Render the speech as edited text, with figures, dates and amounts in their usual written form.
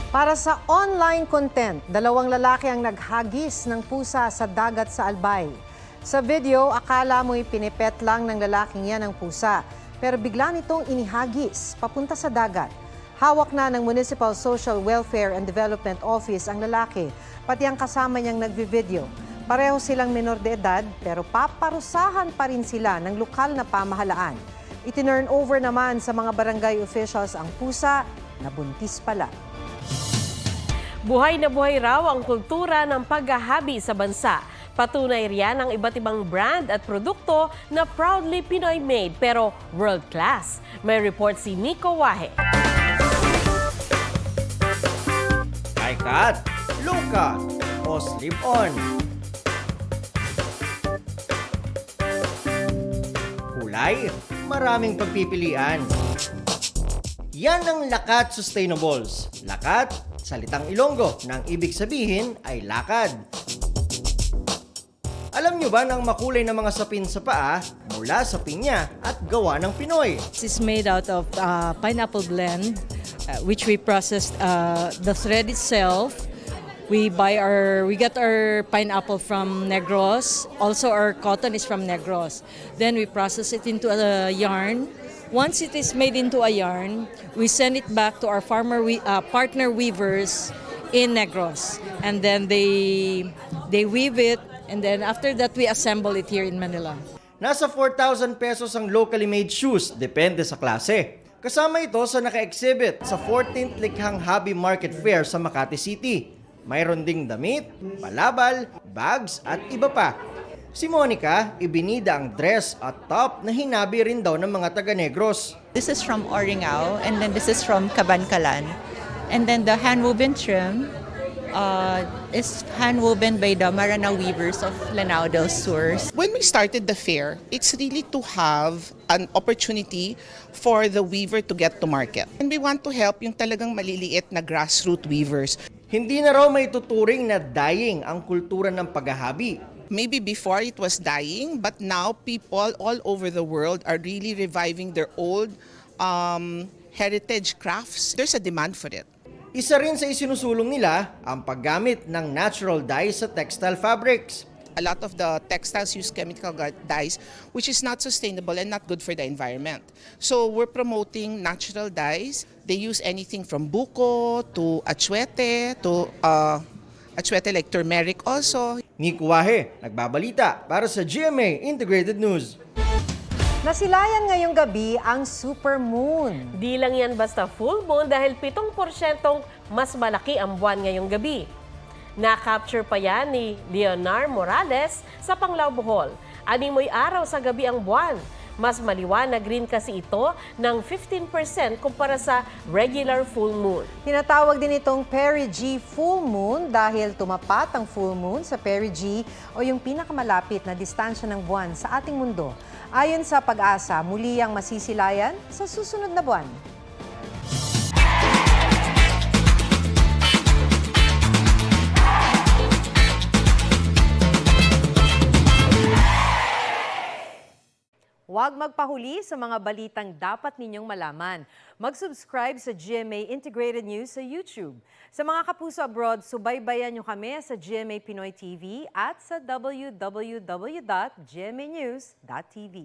Para sa online content, dalawang lalaki ang naghagis ng pusa sa dagat sa Albay. Sa video, akala mo'y pinipet lang ng lalaking yan ang pusa, pero bigla nitong inihagis papunta sa dagat. Hawak na ng Municipal Social Welfare and Development Office ang lalaki, pati ang kasama niyang nagvi-video. Pareho silang menor de edad, pero paparusahan pa rin sila ng lokal na pamahalaan. Itinurn over naman sa mga barangay officials ang pusa na buntis pala. Buhay na buhay raw ang kultura ng paghahabi sa bansa. Patunay riyan ang iba't ibang brand at produkto na proudly Pinoy-made pero world-class. May report si Nico Wahe. High cut, low cut, o slip-on. Kulay, maraming pagpipilian. Yan ang Lakat Sustainables. Lakat, salitang Ilonggo, nang ibig sabihin ay lakad. Alam nyo ba na ang makulay na mga sapin sa paa mula sa pinya at gawa ng Pinoy? This is made out of pineapple blend, which we processed the thread itself. We get our pineapple from Negros. Also, our cotton is from Negros. Then we process it into a yarn. Once it is made into a yarn, we send it back to our partner weavers in Negros, and then they weave it, and then after that we assemble it here in Manila. Nasa 4,000 pesos ang locally made shoes, depende sa klase. Kasama ito sa naka-exhibit sa 14th Likhang Hobby Market Fair sa Makati City. Mayroon ding damit, palabal, bags at iba pa. Si Monica, ibinida ang dress at top na hinabi rin daw ng mga taga-Negros. This is from Oringao, and then this is from Cabancalan. And then the hand-woven trim is hand-woven by the Maranao weavers of Lanao del Sur. When we started the fair, it's really to have an opportunity for the weaver to get to market. And we want to help yung talagang maliliit na grassroots weavers. Hindi na raw may tuturing na dying ang kultura ng paghahabi. Maybe before it was dying, but now people all over the world are really reviving their old heritage crafts. There's a demand for it. Isa rin sa isinusulong nila ang paggamit ng natural dyes sa textile fabrics. A lot of the textiles use chemical dyes, which is not sustainable and not good for the environment. So we're promoting natural dyes. They use anything from buko to achuete to achuete like turmeric also. Nico Wahe, nagbabalita para sa GMA Integrated News. Nasilayan ngayong gabi ang supermoon. Di lang yan basta full moon dahil 7% mas malaki ang buwan ngayong gabi. Na-capture pa yan ni Leonard Morales sa Panglao, Bohol. Animoy araw sa gabi ang buwan. Mas maliwanag rin kasi ito ng 15% kumpara sa regular full moon. Tinatawag din itong perigee full moon dahil tumapat ang full moon sa perigee o yung pinakamalapit na distansya ng buwan sa ating mundo. Ayon sa Pag-asa, muli ang masisilayan sa susunod na buwan. Huwag magpahuli sa mga balitang dapat ninyong malaman. Mag-subscribe sa GMA Integrated News sa YouTube. Sa mga kapuso abroad, subaybayan nyo kami sa GMA Pinoy TV at sa www.gmanews.tv.